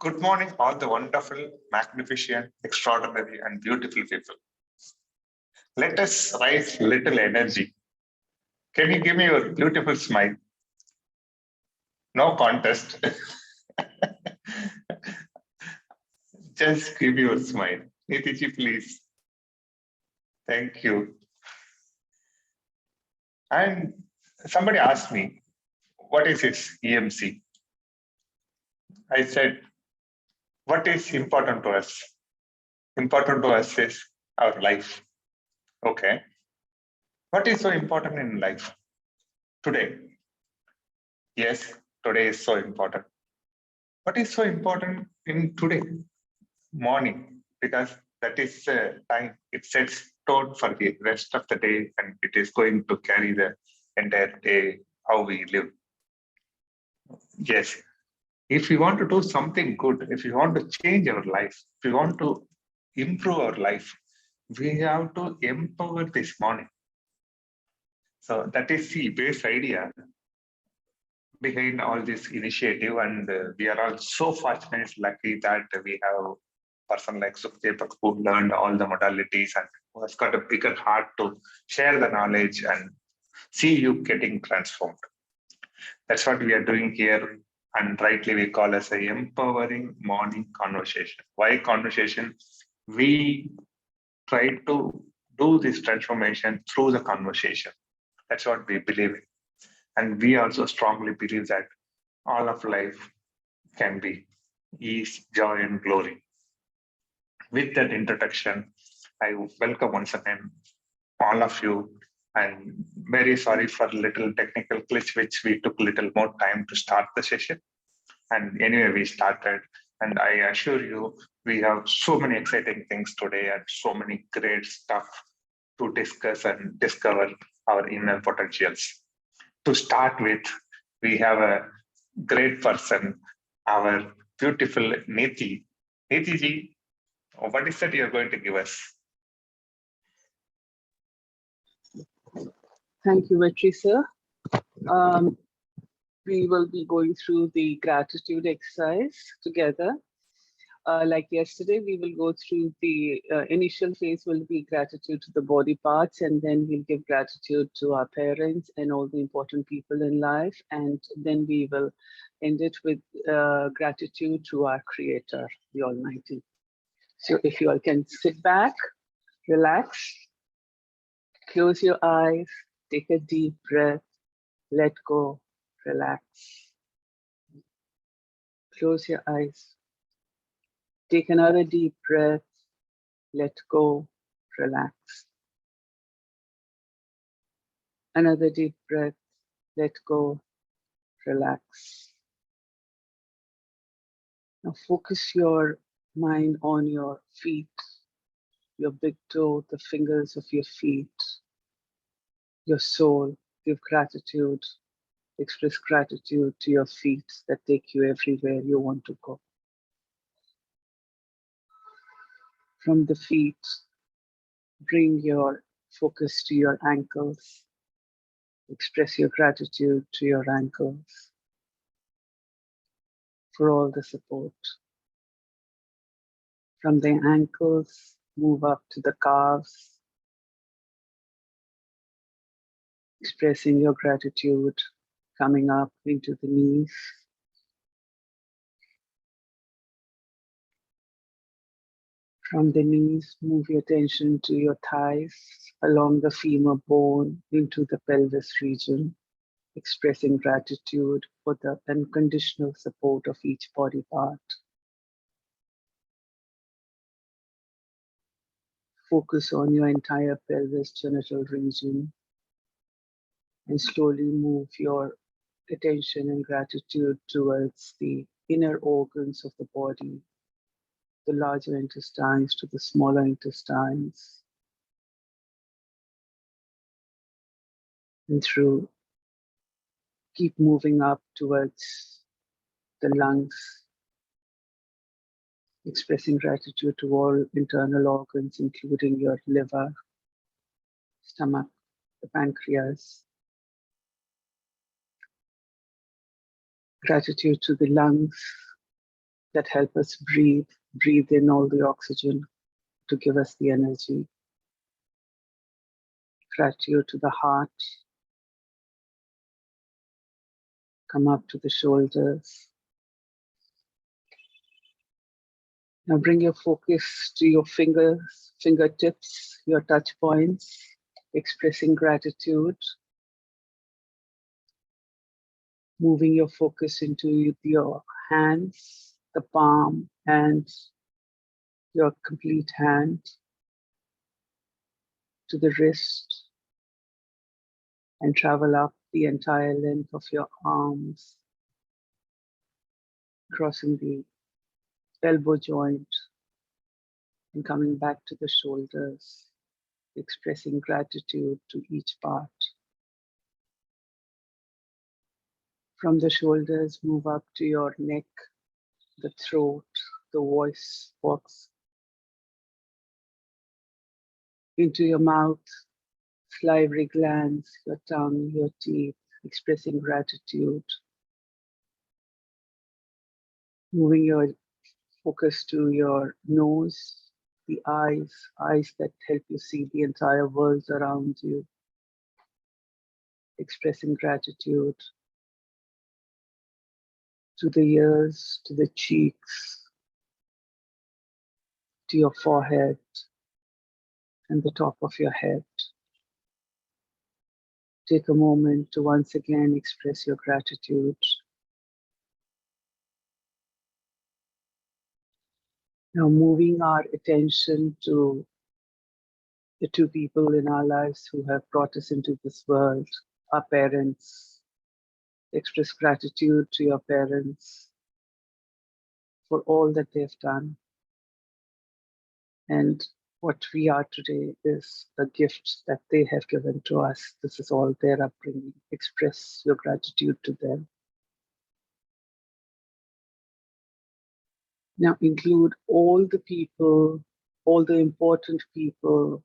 Good morning, all the wonderful, magnificent, extraordinary, and beautiful people. Let us rise little energy. Can you give me your beautiful smile? No contest. Just give your smile. Nitiji, please. Thank you. And somebody asked me, what is this EMC? I said, what is important to us? Important to us is our life. Okay. What is so important in life today? Yes, today is so important. What is so important in today morning? Because that is time it sets tone for the rest of the day, and it is going to carry the entire day how we live. Yes, if we want to do something good, if we want to change our life, if we want to improve our life, we have to empower this morning. So that is the base idea behind all this initiative, and we are all so fortunate, lucky that we have a person like Sukhdeepak who learned all the modalities and who has got a bigger heart to share the knowledge and see you getting transformed. That's what we are doing here, and rightly we call as a empowering morning conversation. Why conversation? We try to do this transformation through the conversation. That's what we believe in. And we also strongly believe that all of life can be ease, joy, and glory. With that introduction, I welcome once again all of you, and very sorry for little technical glitch, which we took little more time to start the session. And anyway, we started, and I assure you, we have so many exciting things today and so many great stuff to discuss and discover our inner potentials. To start with, we have a great person, our beautiful Niti. Niti ji, what is that you're going to give us? Thank you, Vetri sir. We will be going through the gratitude exercise together. Like yesterday, we will go through the initial phase will be gratitude to the body parts, and then we'll give gratitude to our parents and all the important people in life. And then we will end it with gratitude to our Creator, the Almighty. So if you all can sit back, relax, close your eyes, take a deep breath, let go, relax. Close your eyes. Take another deep breath, let go, relax. Another deep breath, let go, relax. Now focus your mind on your feet, your big toe, the fingers of your feet, your soul. Give gratitude, express gratitude to your feet that take you everywhere you want to go. From the feet, bring your focus to your ankles. Express your gratitude to your ankles for all the support. From the ankles, move up to the calves, expressing your gratitude, coming up into the knees. From the knees, move your attention to your thighs, along the femur bone into the pelvis region, expressing gratitude for the unconditional support of each body part. Focus on your entire pelvis genital region and slowly move your attention and gratitude towards the inner organs of the body, the larger intestines to the smaller intestines, and through keep moving up towards the lungs, expressing gratitude to all internal organs, including your liver, stomach, the pancreas. Gratitude to the lungs that help us breathe in all the oxygen to give us the energy. Gratitude to the heart. Come up to the shoulders. Now bring your focus to your fingertips, your touch points, expressing gratitude. Moving your focus into your hands, the palm and your complete hand, to the wrist, and travel up the entire length of your arms, crossing the elbow joint and coming back to the shoulders, expressing gratitude to each part. From the shoulders, move up to your neck, the throat, the voice box, into your mouth, salivary glands, your tongue, your teeth, expressing gratitude. Moving your focus to your nose, the eyes that help you see the entire world around you, expressing gratitude. To the ears, to the cheeks, to your forehead and the top of your head. Take a moment to once again express your gratitude. Now moving our attention to the two people in our lives who have brought us into this world, our parents. Express gratitude to your parents for all that they've done. And what we are today is a gift that they have given to us. This is all their upbringing. Express your gratitude to them. Now include all the people, all the important people,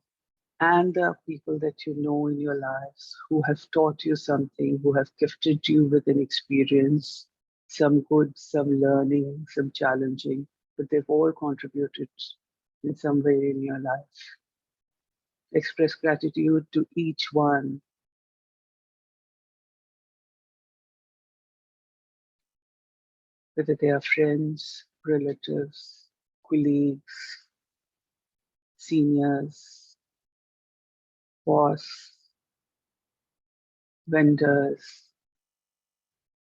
and the people that you know in your lives who have taught you something, who have gifted you with an experience, some good, some learning, some challenging, but they've all contributed in some way in your life. Express gratitude to each one. Whether they are friends, relatives, colleagues, seniors, boss, vendors,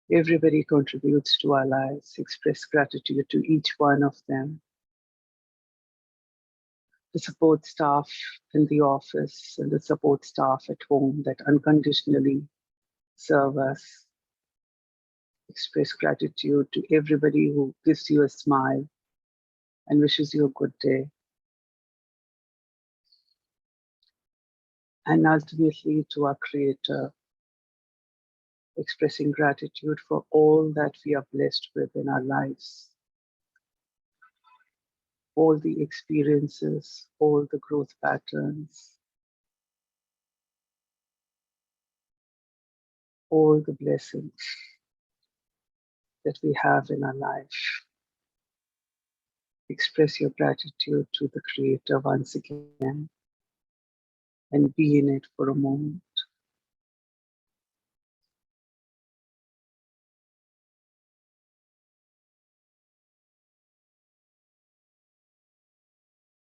everybody contributes to our lives. Express gratitude to each one of them. The support staff in the office and the support staff at home that unconditionally serve us. Express gratitude to everybody who gives you a smile and wishes you a good day. And ultimately to our Creator, expressing gratitude for all that we are blessed with in our lives. All the experiences, all the growth patterns, all the blessings that we have in our life. Express your gratitude to the Creator once again and be in it for a moment.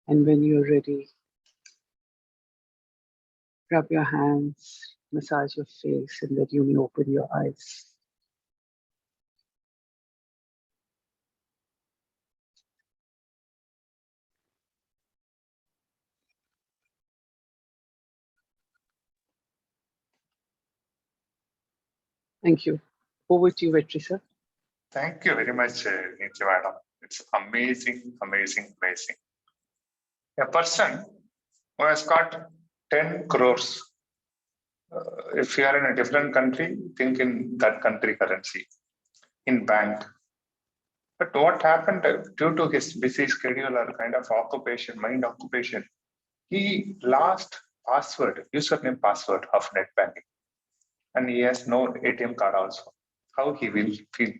And when you're ready, rub your hands, massage your face, and let you may open your eyes. Thank you. Over to you, Vetrisa. Thank you very much, Nitya Madam. It's amazing, amazing, amazing. A person who has got 10 crores, if you are in a different country, think in that country currency, in bank. But what happened due to his busy schedule or kind of occupation, mind occupation, he lost password, username password of net banking. And he has no ATM card also. How he will feel?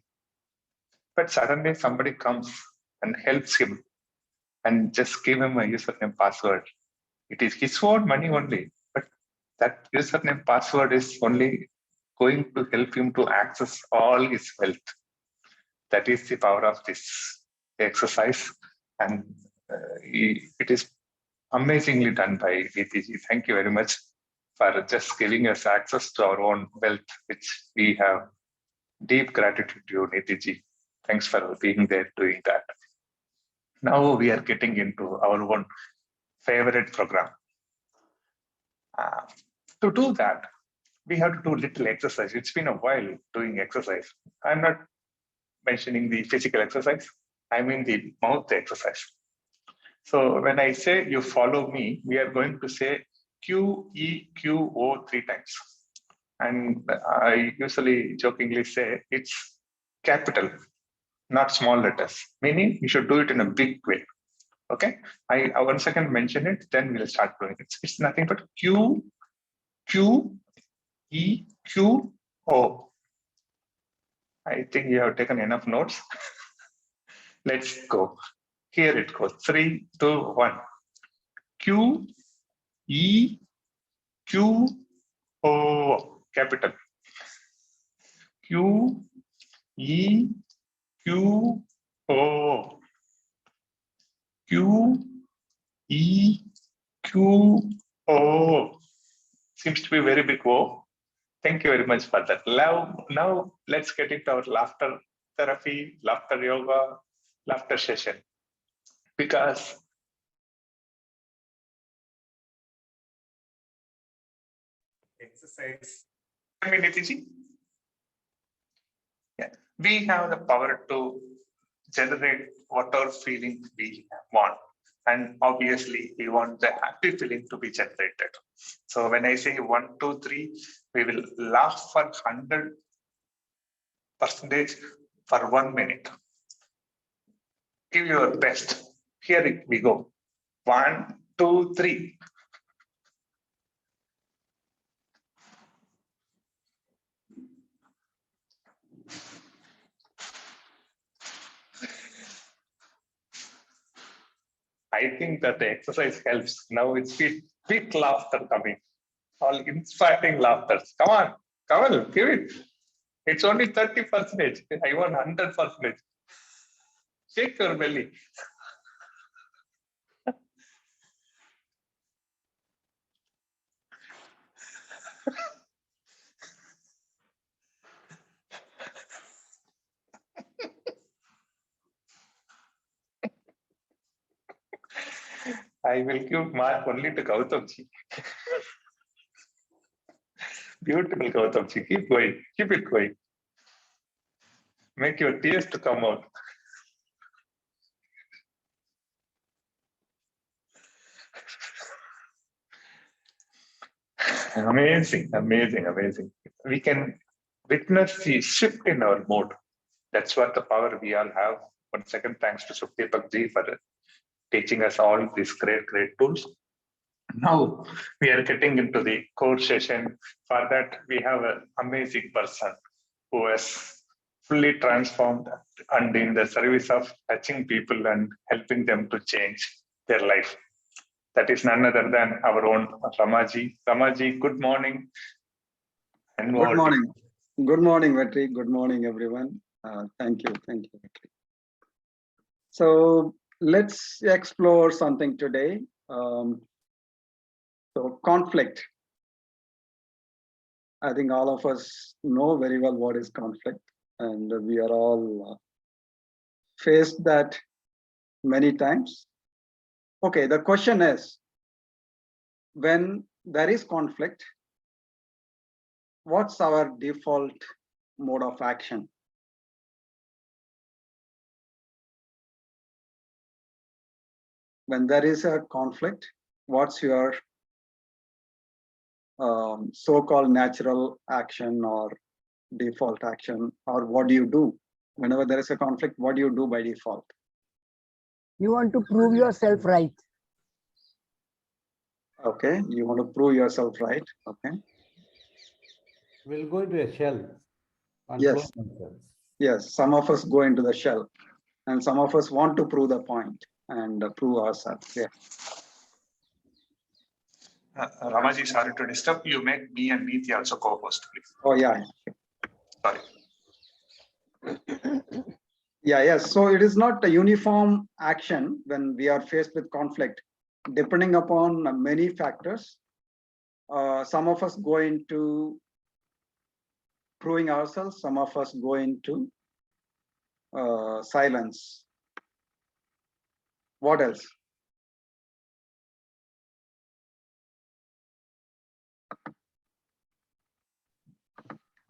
But suddenly somebody comes and helps him and just give him a username password. It is his own money only, but that username password is only going to help him to access all his wealth. That is the power of this exercise, and it is amazingly done by VTG. Thank you very much for just giving us access to our own wealth, which we have deep gratitude to you, Nitiji. Thanks for being there doing that. Now we are getting into our own favorite program. To do that, we have to do little exercise. It's been a while doing exercise. I'm not mentioning the physical exercise. I mean the mouth exercise. So when I say you follow me, we are going to say QEQO 3 times. And I usually jokingly say it's capital, not small letters, meaning you should do it in a big way. Okay, I once again mention it, then we'll start doing it. It's nothing but Q, Q, E, Q, O. I think you have taken enough notes. Let's go. Here it goes. 3, 2, 1. Q, E, Q, O. Capital. Q, E, Q, O. Q, E, Q, O. Seems to be very big O. Thank you very much for that. Now let's get into our laughter therapy, laughter yoga, laughter session. Because exercise. I mean, Nitiji? Yeah. We have the power to generate whatever feeling we want. And obviously, we want the happy feeling to be generated. So when I say 1, 2, 3, we will laugh for 100% for 1 minute. Give your best. Here we go. 1, 2, 3. I think that the exercise helps. Now it's big laughter coming. All inspiring laughter. Come on, give it. It's only 30%. I want 100%. Shake your belly. I will give mark only to Gautamji. Beautiful Gautamji. Keep going. Keep it going. Make your tears to come out. Amazing, amazing, amazing. We can witness the shift in our mood. That's what the power we all have. Once again, thanks to Sukhdeepak ji for teaching us all these great tools. Now we are getting into the core session. For that, we have an amazing person who has fully transformed and in the service of touching people and helping them to change their life. That is none other than our own Ramaji. Ramaji, good morning. And good morning. Good morning, Vetri. Good morning, everyone. Thank you, Vetri. So let's explore something today. So conflict. I think all of us know very well what is conflict, and we are all faced that many times. Okay, the question is, when there is conflict, what's our default mode of action? When there is a conflict, what's your so-called natural action or default action, or what do you do? Whenever there is a conflict, what do you do by default? You want to prove yourself right. Okay, you want to prove yourself right. Okay. We'll go into a shell and yes. close themselves. Yes, some of us go into the shell, and some of us want to prove the point and prove ourselves. Yeah. Ramaji, sorry to disturb. You make me and Neeti also co-host, please. Oh yeah. Sorry. Yeah, yes. So it is not a uniform action when we are faced with conflict, depending upon many factors. Some of us go into proving ourselves, some of us go into silence. What else?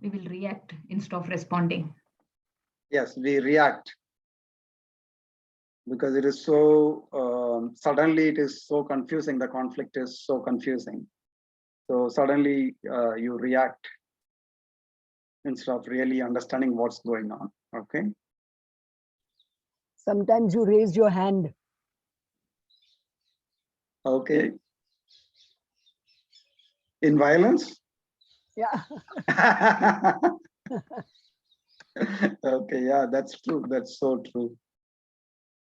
We will react instead of responding. Yes, we react because it is so suddenly it is so confusing. The conflict is so confusing. So suddenly you react instead of really understanding what's going on. Okay. Sometimes you raise your hand. Okay. In violence? Yeah. Okay, yeah, that's true. That's so true.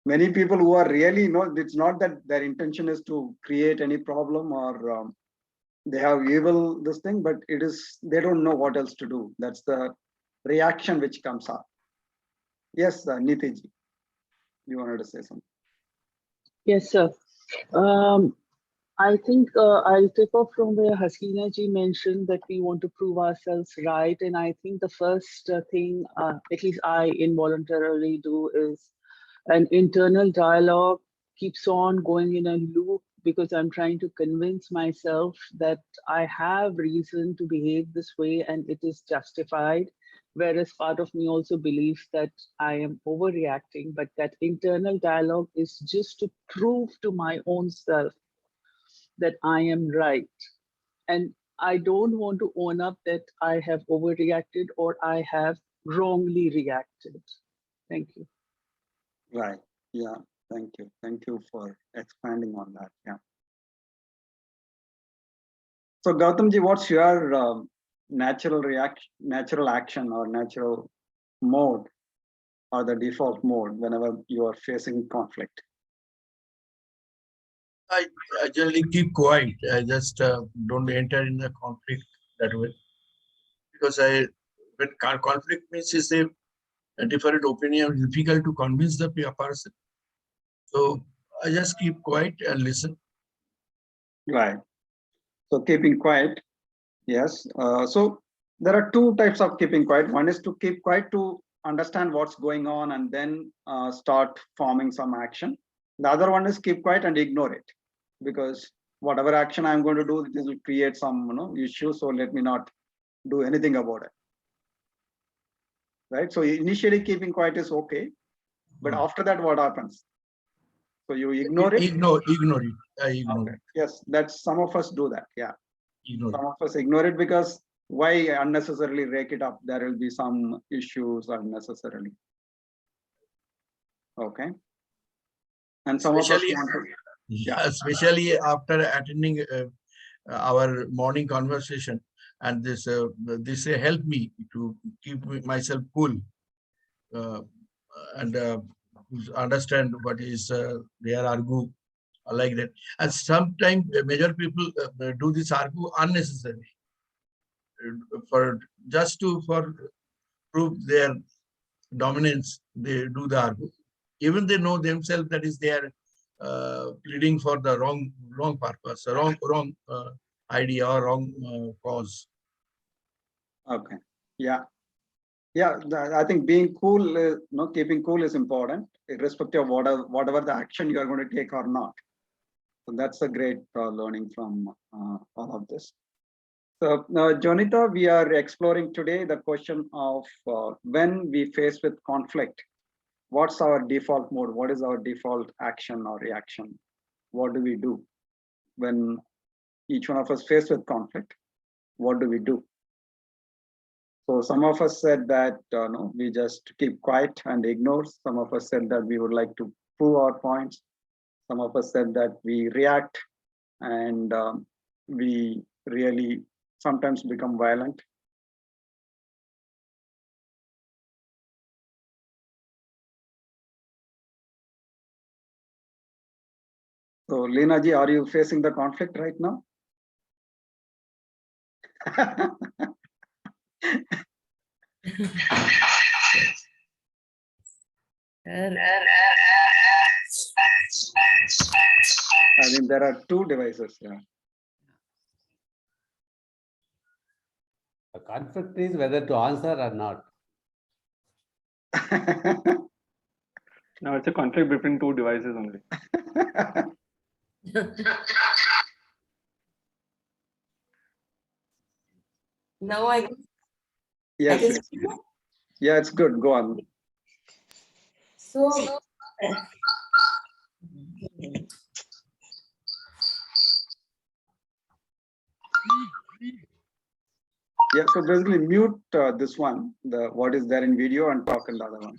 Many people who are really, it's not that their intention is to create any problem or they have evil this thing, but it is, they don't know what else to do. That's the reaction which comes up. Yes, Nitiji, you wanted to say something. Yes, sir. I think I'll tip off from where Hasina ji mentioned that we want to prove ourselves right. And I think the first thing, at least I involuntarily do, is an internal dialogue keeps on going in a loop because I'm trying to convince myself that I have reason to behave this way and it is justified. Whereas part of me also believes that I am overreacting, but that internal dialogue is just to prove to my own self that I am right. And I don't want to own up that I have overreacted or I have wrongly reacted. Thank you. Right. Yeah. Thank you. Thank you for expanding on that. Yeah. So Gautamji, what's your natural reaction, natural action or natural mode or the default mode whenever you are facing conflict? I generally keep quiet. I just don't enter in the conflict that way because when conflict means is a different opinion, difficult to convince the person. So I just keep quiet and listen. Right. So keeping quiet. Yes. So there are two types of keeping quiet. One is to keep quiet to understand what's going on and then start forming some action. The other one is keep quiet and ignore it because whatever action I'm going to do, this will create some issue. So let me not do anything about it. Right. So initially keeping quiet is okay, but after that, what happens? So you ignore it. Ignore it. I ignore it. Yes, that's some of us do that. Yeah. Ignore Some of us ignore it because why unnecessarily rake it up? There will be some issues unnecessarily. Okay. And some of us want to. Yeah, especially after attending our morning conversation, and this helped me to keep myself cool and understand what is their argue like that. And sometimes major people do this argue unnecessarily for just for prove their dominance. They do the argue, even they know themselves that is they are pleading for the wrong purpose, wrong idea or wrong cause. Okay. Yeah. Yeah. I think being cool, keeping cool is important, irrespective of whatever the action you are going to take or not. So that's a great learning from all of this. So, Jonita, we are exploring today the question of when we face with conflict, what's our default mode? What is our default action or reaction? What do we do when each one of us face with conflict? What do we do? So some of us said that no, we just keep quiet and ignore. Some of us said that we would like to prove our points. Some of us said that we react and we really sometimes become violent. So Leena ji, are you facing the conflict right now? I think there are two devices. Yeah. The conflict is whether to answer or not. Now it's a conflict between two devices only. Now I Yes. can Yes. Yeah, it's good. Go on. so Yeah. So basically, mute this one, the what is there in video, and talk in the other one.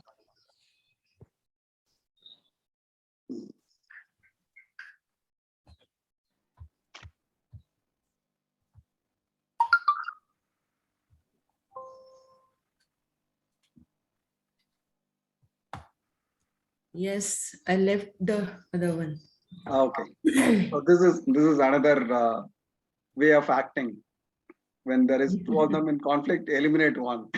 yes, I left the other one. Okay. So this is another way of acting. When there is two of them in conflict, eliminate one.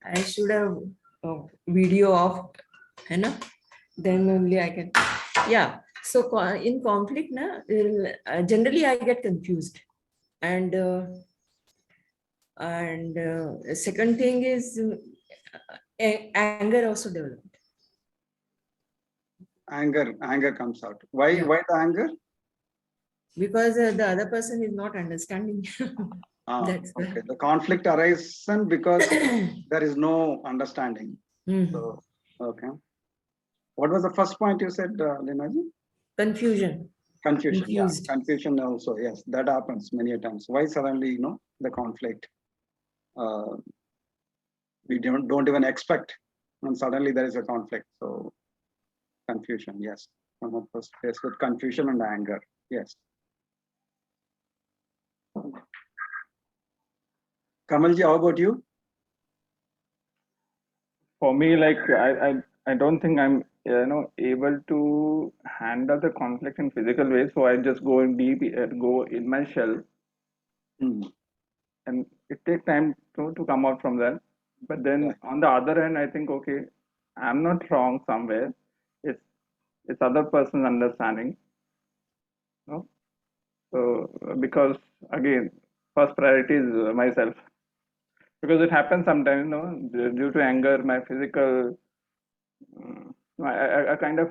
I should have video off, then only I can. Yeah. So in conflict, generally I get confused, and second thing is anger also developed. Anger comes out. Why? Yeah. Why the anger? Because the other person is not understanding. That's why. Okay. The conflict arises because there is no understanding. Mhm. So, okay. What was the first point you said, Leena ji? Confusion. Confusion. Confused. Yeah. Confusion also. Yes, that happens many a times. Why suddenly, the conflict? We don't even expect, and suddenly there is a conflict. So, confusion. Yes. Some of us faced with confusion and anger. Yes. Kamalji, how about you? For me, like I don't think I'm able to handle the conflict in physical ways. So I just go in deep, go in my shell, Hmm. and it takes time to come out from that. But then Right. on the other hand, I think okay, I'm not wrong somewhere. It's other person's understanding. No, so because again, first priority is myself. Because it happens sometimes, due to anger, my physical, I kind of,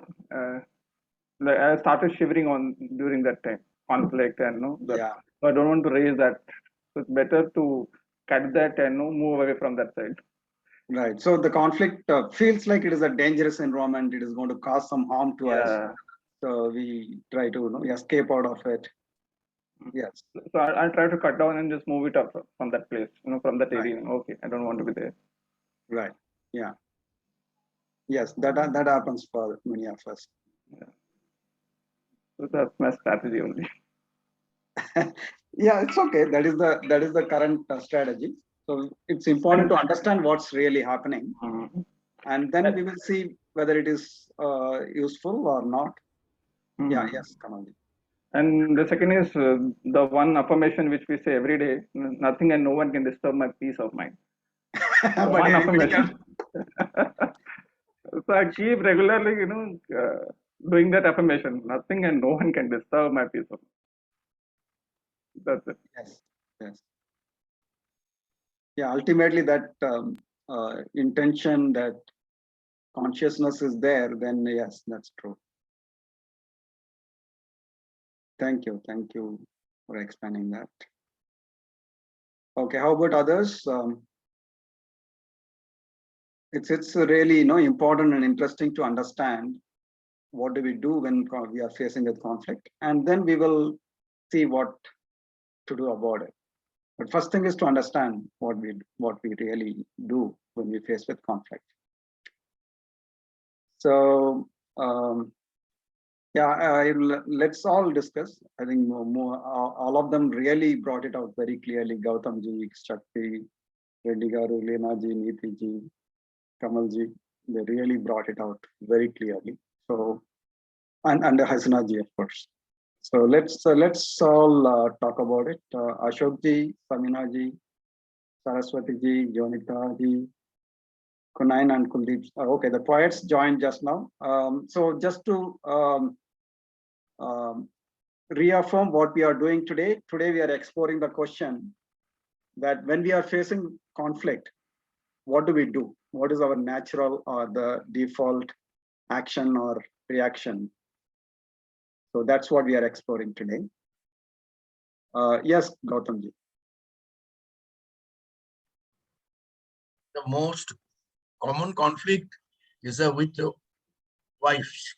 like I started shivering on during that time, conflict, and Yeah. so I don't want to raise that. So it's better to cut that and move away from that side. Right. So the conflict feels like it is a dangerous environment. It is going to cause some harm to us. Yeah. So we try to escape out of it. Yes. So I'll try to cut down and just move it up from that place, from that Right. area. Okay, I don't want to be there. Right. Yeah. Yes, that happens for many of us. So that's my strategy only. Yeah, it's okay. That is the current strategy. So it's important to understand what's really happening, Mhm. and then we will see whether it is useful or not. Yeah. Mhm. Yes, Kamalji. And the second is the one affirmation which we say every day: nothing and no one can disturb my peace of mind. But One anybody affirmation. So I keep regularly, doing that affirmation. Nothing and no one can disturb my peace of mind. That's it. Yes. Yes. Yeah. Ultimately, that intention, that consciousness is there, then yes, that's true. Thank you for explaining that. Okay, how about others? It's really important and interesting to understand what do we do when we are facing with conflict, and then we will see what to do about it. But first thing is to understand what we really do when we face with conflict. So yeah, let's all discuss. I think all of them really brought it out very clearly. Gautam ji, Shakti, Reddy Garu, Leena ji, Neeti ji, Kamal ji, they really brought it out very clearly. So and Hasinaji, of course. So let's all talk about it. Ashokji, Saminaji, Saraswatiji, Jonita-ji, Kunain and Kuldeep. Okay, the poets joined just now. So just to reaffirm what we are doing today. Today we are exploring the question that when we are facing conflict, what do we do? What is our natural or the default action or reaction? So that's what we are exploring today. Yes, Gautamji. The most common conflict is with the wives.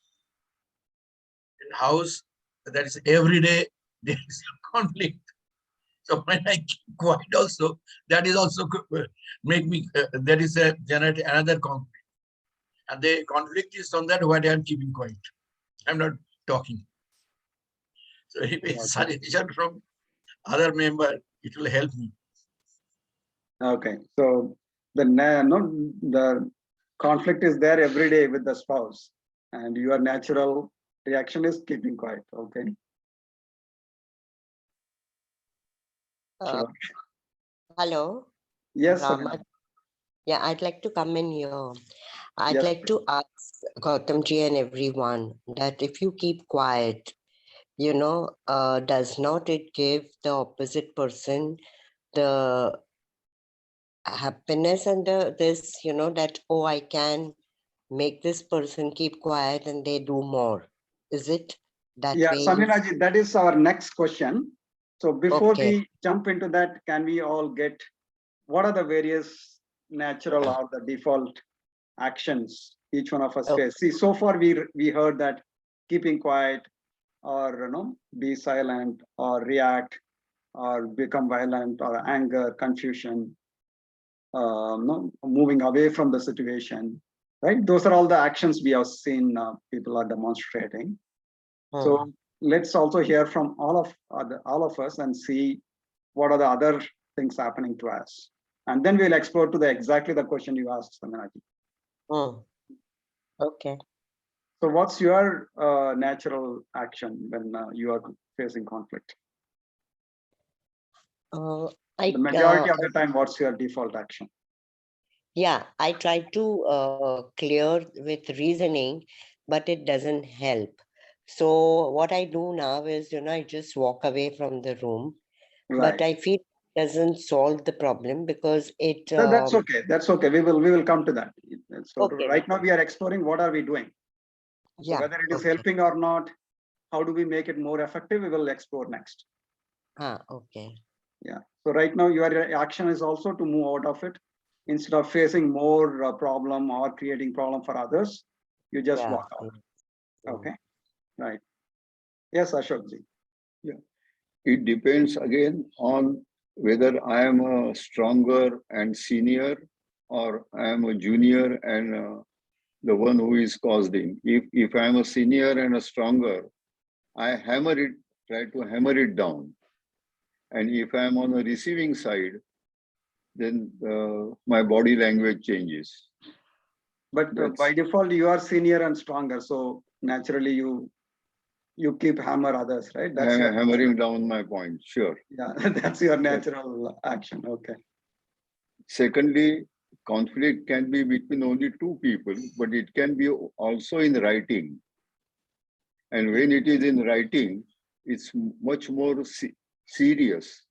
In house, that is every day there is a conflict. So when I keep quiet also, that is also make me, that is a generate another conflict. And the conflict is on that what I am keeping quiet. I'm not talking. So if it's suggestion from other member, it will help me. Okay, so the conflict is there every day with the spouse, and your natural reaction is keeping quiet. Okay. Sure. Hello. Yes. Rama. Yeah, I'd like to come in here. I'd Yes, like to ask Gautamji and everyone that if you keep quiet, you know, does not it give the opposite person the happiness and this, you know, that, oh, I can make this person keep quiet and they do more. Is it that yeah, way? Saminaji, that is our next question. So before Okay. we jump into that, can we all get what are the various natural or the default actions each one of us face? See, so far we heard that keeping quiet or be silent or react or become violent or anger, confusion, moving away from the situation, right? Those are all the actions we have seen people are demonstrating. So let's also hear from all of us and see what are the other things happening to us, and then we'll explore to exactly the question you asked, Saminaji. Okay. So what's your natural action when you are facing conflict? The majority of the time, what's your default action? Yeah, I try to clear with reasoning, but it doesn't help. So what I do now is, you know, I just walk away from the room, Right. but I feel it doesn't solve the problem because it. That's okay. That's okay. We will come to that. So Okay. Right now we are exploring what are we doing. So Yeah. whether it is helping or not, how do we make it more effective? We will explore next. Okay. Yeah. So right now your action is also to move out of it. Instead of facing more problem or creating problem for others, you just walk out. Okay. Right. Yes, Ashokji. Yeah. It depends again on whether I am a stronger and senior or I am a junior and the one who is causing. If I am a senior and a stronger, I try to hammer it down. And if I am on the receiving side, then my body language changes. But by default, you are senior and stronger. So naturally you keep hammer others, right? That's hammering down my point, sure. Yeah, that's your natural action. Okay. Secondly, conflict can be between only two people, but it can be also in writing. And when it is in writing, it's much more serious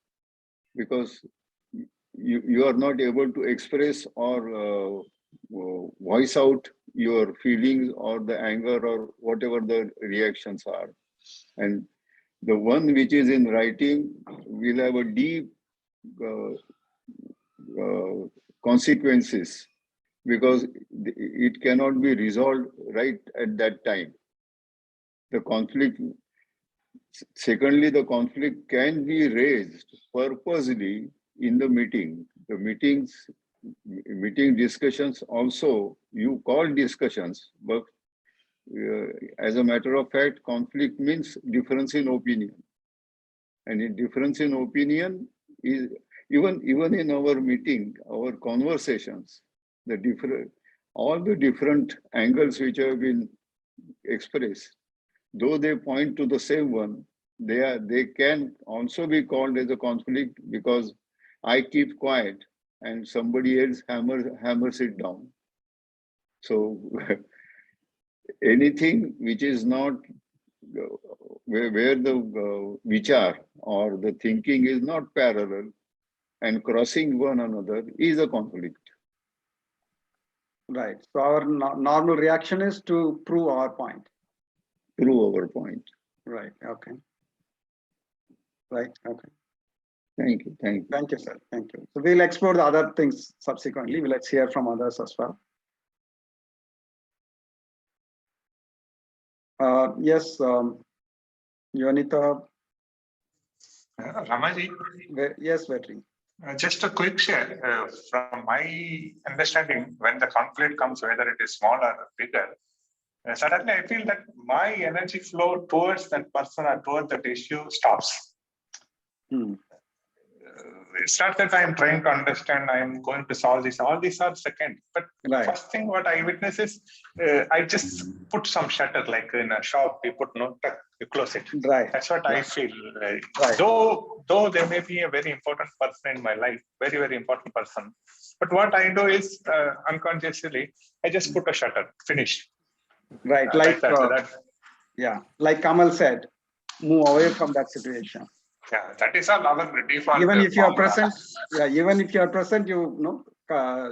because you are not able to express or voice out your feelings or the anger or whatever the reactions are. And the one which is in writing will have a deep consequences because it cannot be resolved right at that time. The conflict, secondly, the conflict can be raised purposely in the meeting. The meeting discussions also, you call discussions, but as a matter of fact, conflict means difference in opinion. And in difference in opinion is even in our meeting, our conversations, all the different angles which have been expressed, though they point to the same one, they can also be called as a conflict because I keep quiet and somebody else hammers it down. So anything which is not where the vichar or the thinking is not parallel and crossing one another is a conflict. Right. So our normal reaction is to prove our point. Prove our point. Right. Okay. Right. Okay. Thank you. Thank you. Thank you, sir. Thank you. So we'll explore the other things subsequently. Let's hear from others as well. Yes, Yonita. Ramaji, Yes, Vetri. just a quick share. From my understanding, when the conflict comes, whether it is small or bigger, suddenly I feel that my energy flow towards that person or towards that issue stops. It's not that I'm trying to understand, I'm going to solve this. All these are second. But first thing what I witness is, I just put some shutter, like in a shop, you put no, you close it. Right. That's what I feel. Though there may be a very important person in my life, very, very important person. But what I do is unconsciously, I just put a shutter, finished. Right. Yeah, like Kamal said, move away from that situation. Yeah, that is all our default. Even if you are present, even if you are present, you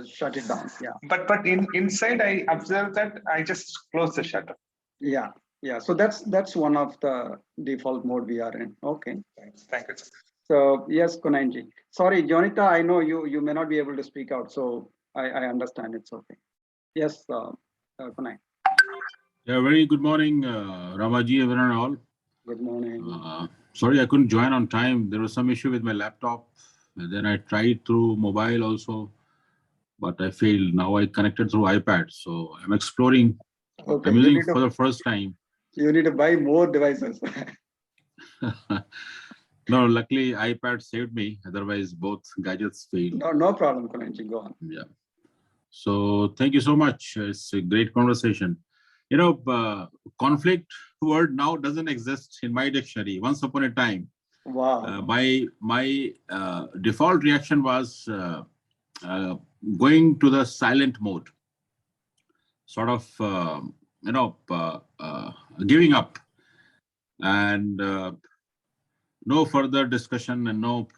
shut it down. Yeah. But inside, I observe that I just close the shutter. Yeah. So that's one of the default mode we are in. Okay. Thank you. So yes, Kunanji. Sorry, Jonita, I know you may not be able to speak out, so I understand. It's okay. Yes, Kunai. Yeah, very good morning, Ramaji, everyone all. Good morning. Sorry, I couldn't join on time. There was some issue with my laptop. And then I tried through mobile also, but I failed. Now I connected through iPad. So I'm exploring. Okay, I'm using for the first time. You need to buy more devices. No, luckily iPad saved me. Otherwise, both gadgets failed. No problem, Kunanji. Go on. Yeah. So thank you so much. It's a great conversation. Conflict word now doesn't exist in my dictionary. Once upon a time, wow. My default reaction was going to the silent mode, sort of giving up, and no further discussion and no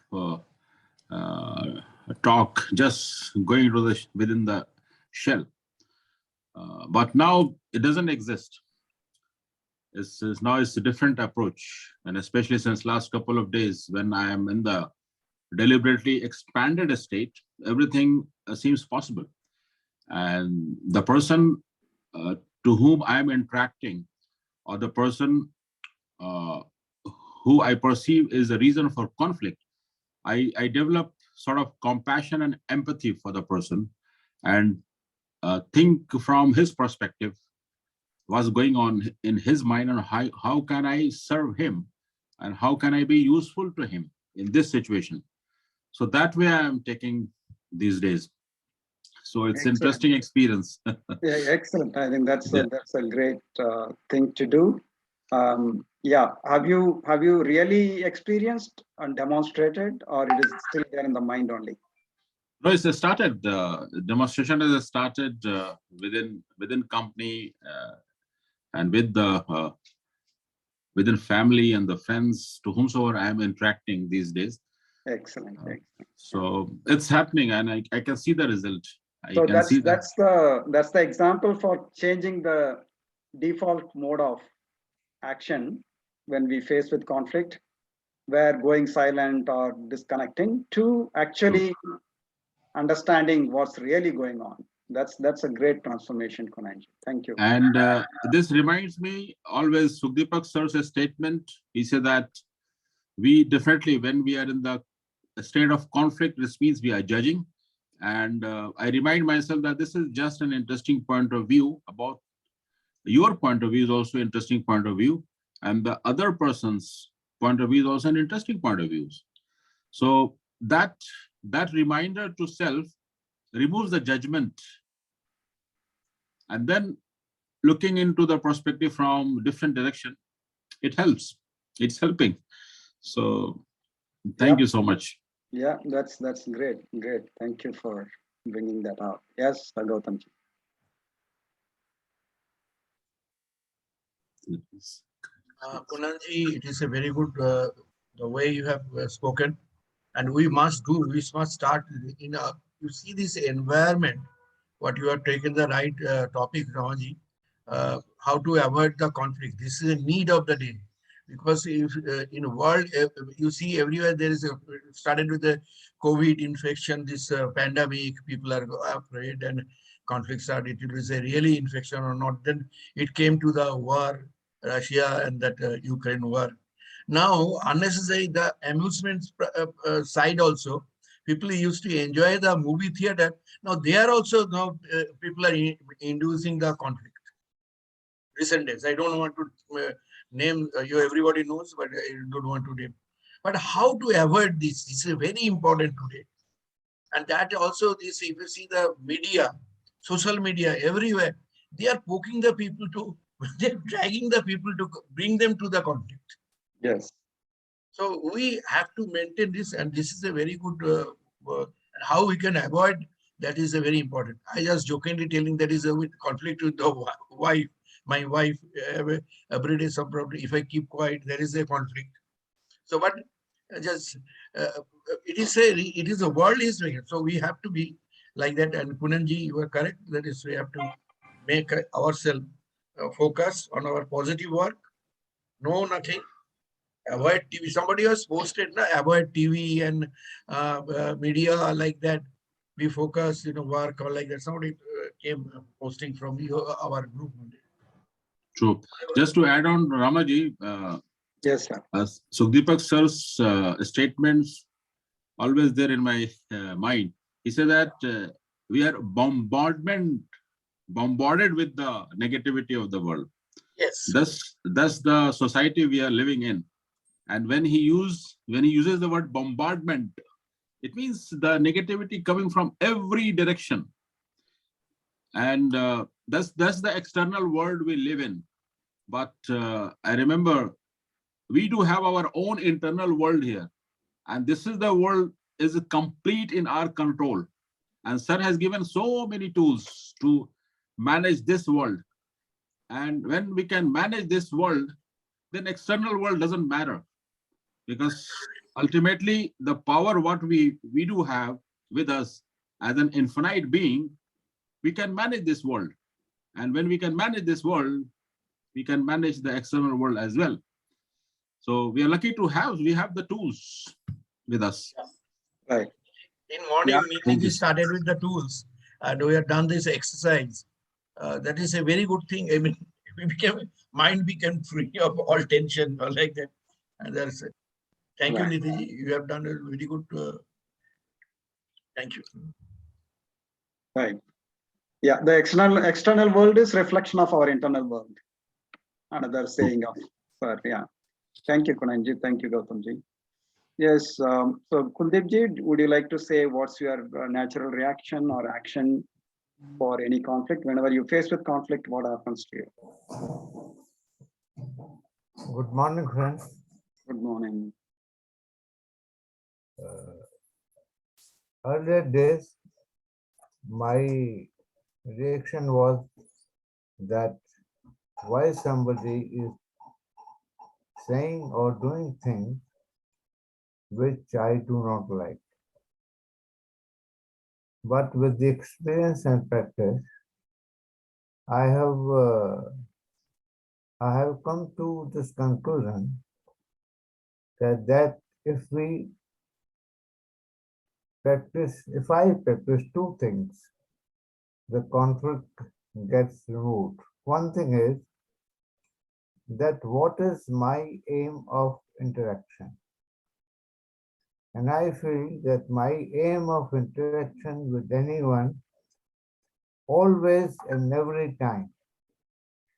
talk, just going to within the shell. But now it doesn't exist. Now it's a different approach, and especially since last couple of days when I am in the deliberately expanded state, everything seems possible. And the person to whom I am interacting, or the person who I perceive is a reason for conflict, I develop sort of compassion and empathy for the person, and think from his perspective what's going on in his mind, and how can I serve him, and how can I be useful to him in this situation. So that way I am taking these days. So it's excellent. Interesting experience. Yeah, excellent. I think that's a great thing to do. Yeah, have you really experienced and demonstrated, or it is still there in the mind only? No, it's started. Demonstration has started within company and with the within family and the friends to whomsoever I am interacting these days. Excellent. So it's happening, and I can see the result. So that's the example for changing the default mode of action when we face with conflict, where going silent or disconnecting, to actually understanding what's really going on. That's a great transformation, Kunanji. Thank you. And this reminds me always Sukhdeepak sir's statement. He said that we definitely, when we are in the state of conflict, this means we are judging. And I remind myself that this is just an interesting point of view. About your point of view is also interesting point of view, and the other person's point of view is also an interesting point of view. So that reminder to self removes the judgment, and then looking into the perspective from different direction, it helps. It's helping. So thank you so much. Yeah, that's great. Great. Thank you for bringing that out. Yes, Gautam. Kunalji, it is a very good the way you have spoken, and we must start in a, you see this environment, what you have taken the right topic, Ramaji, how to avoid the conflict. This is a need of the day, because if in the world, you see everywhere there is a, started with the COVID infection, this pandemic, people are afraid and conflicts started. It was a really infection or not. Then it came to the war, Russia and that Ukraine war. Now, unnecessary, the amusement side also, people used to enjoy the movie theater. Now, they are also, now people are inducing the conflict. Recent days, I don't want to name, you everybody knows, but I don't want to name. But how to avoid this? This is very important today. And that also, this, if you see the media, social media, everywhere, they are poking the people to, they're dragging the people to bring them to the conflict. Yes. So we have to maintain this, and this is a very good, how we can avoid, that is a very important. I just jokingly telling that is a conflict with the wife. My wife, every day some problem. If I keep quiet, there is a conflict. So, but just, it is a world is doing it. So we have to be like that. And Punanji, you are correct. That is, we have to make ourselves focus on our positive work. No, nothing. Avoid TV. Somebody has posted, avoid TV and media like that. We focus, work or like that. Somebody came posting from our group. True. Just to add on, Ramaji, yes, sir. Sukhdeepak sir's statements always there in my mind. He said that we are bombarded with the negativity of the world. Yes. That's the society we are living in. And when he uses the word bombardment, it means the negativity coming from every direction. And that's the external world we live in. But I remember we do have our own internal world here. And this is the world is complete in our control. And Sir has given so many tools to manage this world. And when we can manage this world, then external world doesn't matter. Because ultimately, the power what we do have with us as an infinite being, we can manage this world. And when we can manage this world, we can manage the external world as well. So we are lucky to we have the tools with us. Right. In morning, we started with the tools, and we have done this exercise. That is a very good thing. I mean, mind became free of all tension or like that. And that's it. Thank you, Nidhi. You have done a very good. Thank you. Right. Yeah, the external world is reflection of our internal world. Another saying of Sir. Yeah. Thank you, Kunanji. Thank you, Gautamji. Yes. So Kuldeepji, would you like to say what's your natural reaction or action for any conflict? Whenever you face with conflict, what happens to you? Good morning, friends. Good morning. Earlier days, my reaction was that why somebody is saying or doing things which I do not like. But with the experience and practice, I have come to this conclusion that if I practice two things, the conflict gets removed. One thing is that what is my aim of interaction? And I feel that my aim of interaction with anyone, always and every time,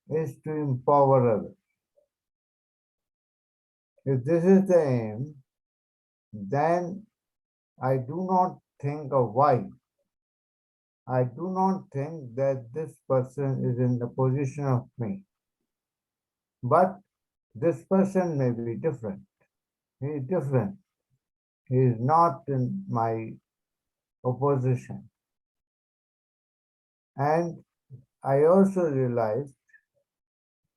is to empower others. If this is the aim, then I do not think of why. I do not think that this person is in the position of me. But This person may be different. He is different. He is not in my opposition. And I also realized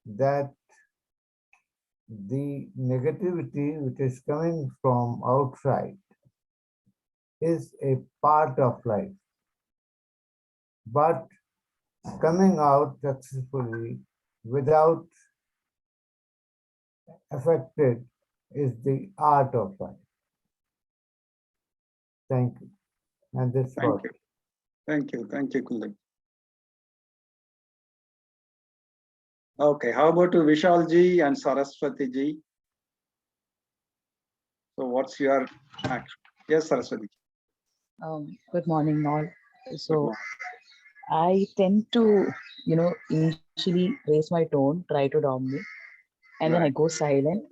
that the negativity which is coming from outside is a part of life. But coming out successfully without affected is the art of life. Thank you. And this Thank was. you. Thank you. Thank you, Kuldeep. Okay, how about to Vishal ji and Saraswati ji? So what's your action? Yes, Saraswati. Good morning, all. So I tend to, initially raise my tone, try to dominate, and then I go silent.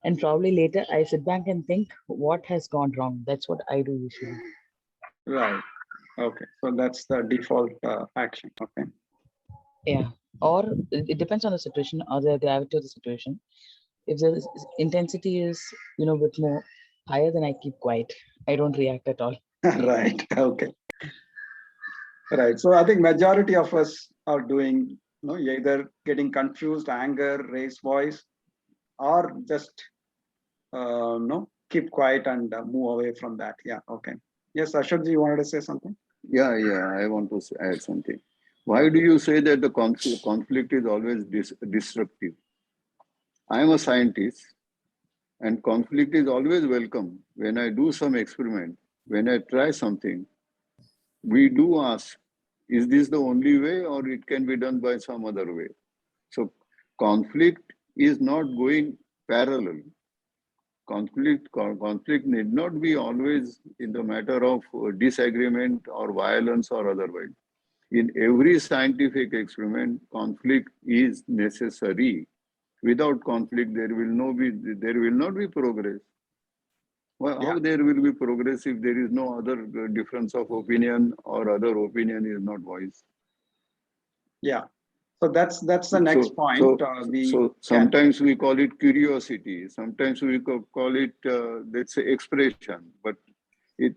And probably later I sit back and think, what has gone wrong? That's what I do usually. Right. Okay. So that's the default action. Okay. Yeah. Or it depends on the situation or the gravity of the situation. If the intensity is, a bit more higher, then I keep quiet. I don't react at all. Right. Okay. Right. So I think majority of us are doing, either getting confused, anger, raise voice, or just keep quiet and move away from that. Yeah. Okay. Yes, Ashok ji, you wanted to say something? Yeah, I want to add something. Why do you say that the conflict is always disruptive? I am a scientist, and conflict is always welcome. When I do some experiment, when I try something, we do ask, is this the only way or it can be done by some other way? So conflict is not going parallel. Conflict need not be always in the matter of disagreement or violence or otherwise. In every scientific experiment, conflict is necessary. Without conflict, there will not be progress. Well, how there will be progress if there is no other difference of opinion or other opinion is not voiced? Yeah. So that's the next point. So sometimes we call it curiosity. Sometimes we call it let's say expression. But it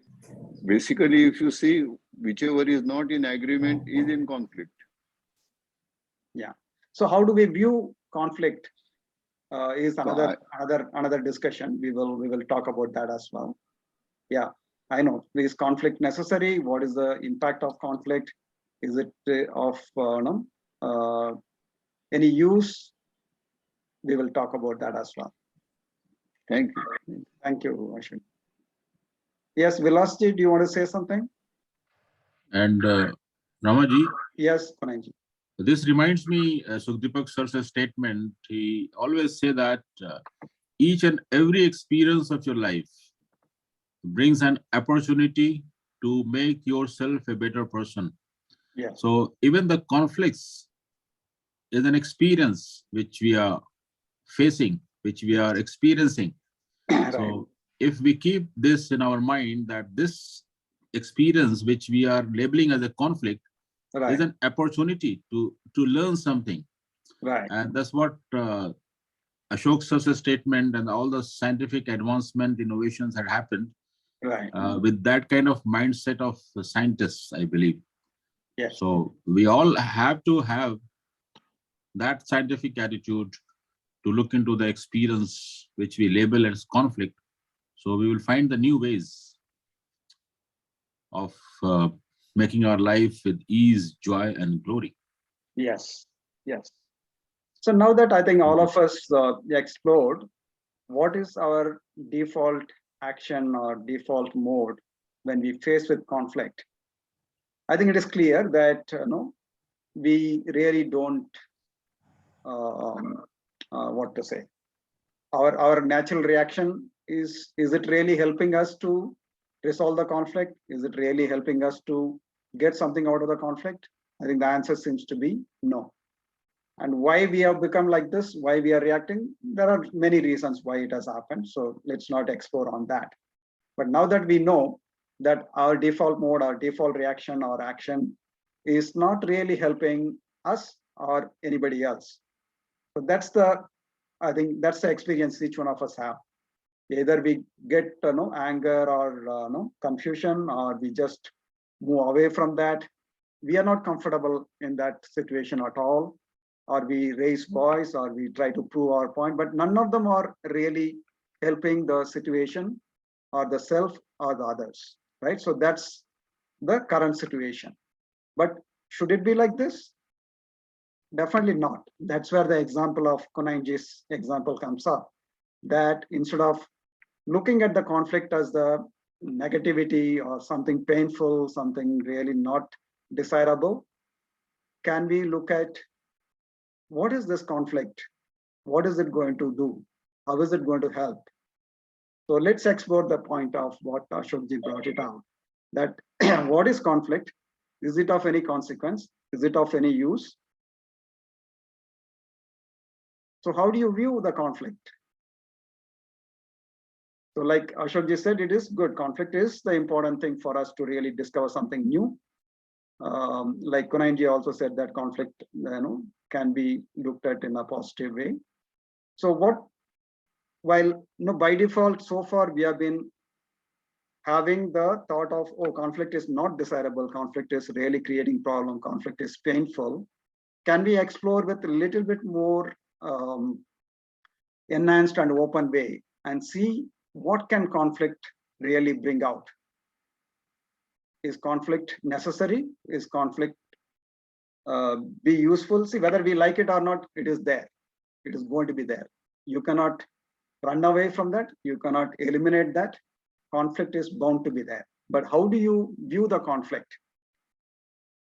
basically, if you see, whichever is not in agreement is in conflict. Yeah. So how do we view conflict? Is another discussion. We will talk about that as well. Yeah, I know. Is conflict necessary? What is the impact of conflict? Is it of any use? We will talk about that as well. Thank you. Thank you, Ashwin. Yes, Vilasji, do you want to say something? And Ramaji. Yes, Kunanji. This reminds me, Sukhdeepak sir's statement. He always say that each and every experience of your life brings an opportunity to make yourself a better person. Yeah. So even the conflicts is an experience which we are facing, which we are experiencing. Right. So if we keep this in our mind, that this experience which we are labeling as a conflict is an opportunity to learn something. Right. And that's what Ashok sir's statement and all the scientific advancement innovations had happened. Right. With that kind of mindset of scientists, I believe. Yes. So we all have to have that scientific attitude to look into the experience which we label as conflict. So we will find the new ways of making our life with ease, joy, and glory. Yes. Yes. So now that I think all of us explored what is our default action or default mode when we face with conflict, I think it is clear that we really don't what to say. Our natural reaction is it really helping us to resolve the conflict? Is it really helping us to get something out of the conflict? I think the answer seems to be no. And why we have become like this, why we are reacting, there are many reasons why it has happened. So let's not explore on that. But now that we know that our default mode, our default reaction or action is not really helping us or anybody else. So that's the I think that's the experience each one of us have. Either we get anger or confusion, or we just move away from that. We are not comfortable in that situation at all, or we raise voice, or we try to prove our point, but none of them are really helping the situation or the self or the others, right? So that's the current situation. But should it be like this? Definitely not. That's where the example of Kunanji's example comes up, that instead of looking at the conflict as the negativity or something painful, something really not desirable, can we look at what is this conflict? What is it going to do? How is it going to help? So let's explore the point of what Ashokji brought it out, that what is conflict? Is it of any consequence? Is it of any use? So how do you view the conflict? So like Ashokji said, it is good. Conflict is the important thing for us to really discover something new. Like Kunanji also said that conflict can be looked at in a positive way. So while by default so far we have been having the thought of, oh, conflict is not desirable, conflict is really creating problem, conflict is painful, can we explore with a little bit more enhanced and open way and see what can conflict really bring out? Is conflict necessary? Is conflict be useful? See, whether we like it or not, it is there. It is going to be there. You cannot run away from that. You cannot eliminate that. Conflict is bound to be there. But how do you view the conflict?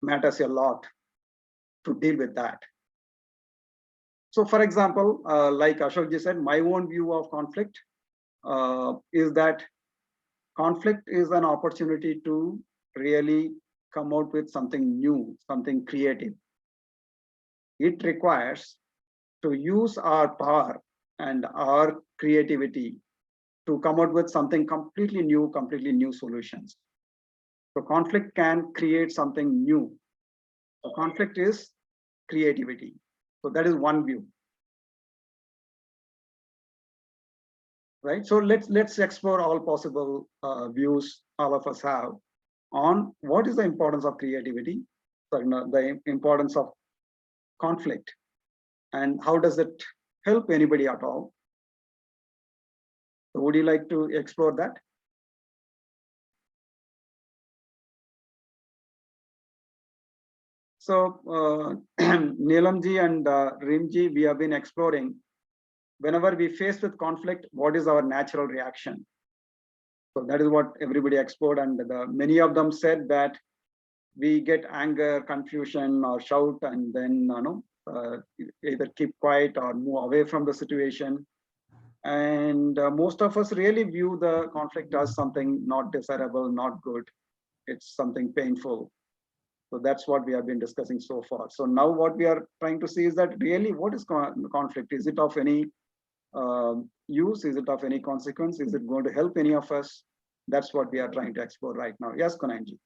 Matters a lot to deal with that. So for example, like Ashokji said, my own view of conflict is that conflict is an opportunity to really come out with something new, something creative. It requires to use our power and our creativity to come out with something completely new solutions. So conflict can create something new. So conflict is creativity. So that is one view. Right. So let's explore all possible views all of us have on what is the importance of creativity, the importance of conflict, and how does it help anybody at all. So would you like to explore that? So Neelamji and Rimji, we have been exploring whenever we face with conflict, what is our natural reaction? So that is what everybody explored, and many of them said that we get anger, confusion, or shout, and then either keep quiet or move away from the situation. And most of us really view the conflict as something not desirable, not good. It's something painful. So that's what we have been discussing so far. So now what we are trying to see is that really what is conflict? Is it of any use? Is it of any consequence? Is it going to help any of us? That's what we are trying to explore right now. Yes, Kunanji.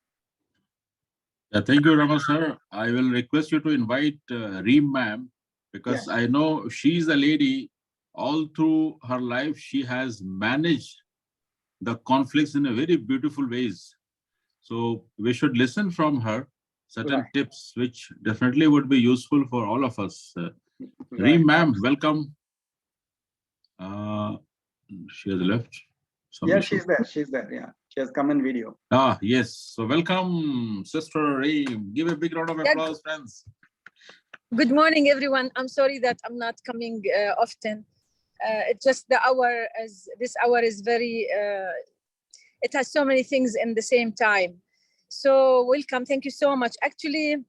Thank you, Rama sir. I will request you to invite Reem ma'am, because Yes. I know she's a lady. All through her life, she has managed the conflicts in a very beautiful ways. So we should listen from her certain Right. tips, which definitely would be useful for all of us. Right. Reem ma'am, welcome. She has left. Some Yeah, issue. she's there. She's there. Yeah, she has come in video. Yes. So welcome, Sister Reem. Give a big round of applause, friends. Good morning, everyone. I'm sorry that I'm not coming often. It's just the hour, this hour is very, it has so many things in the same time. So welcome, thank you so much. Actually,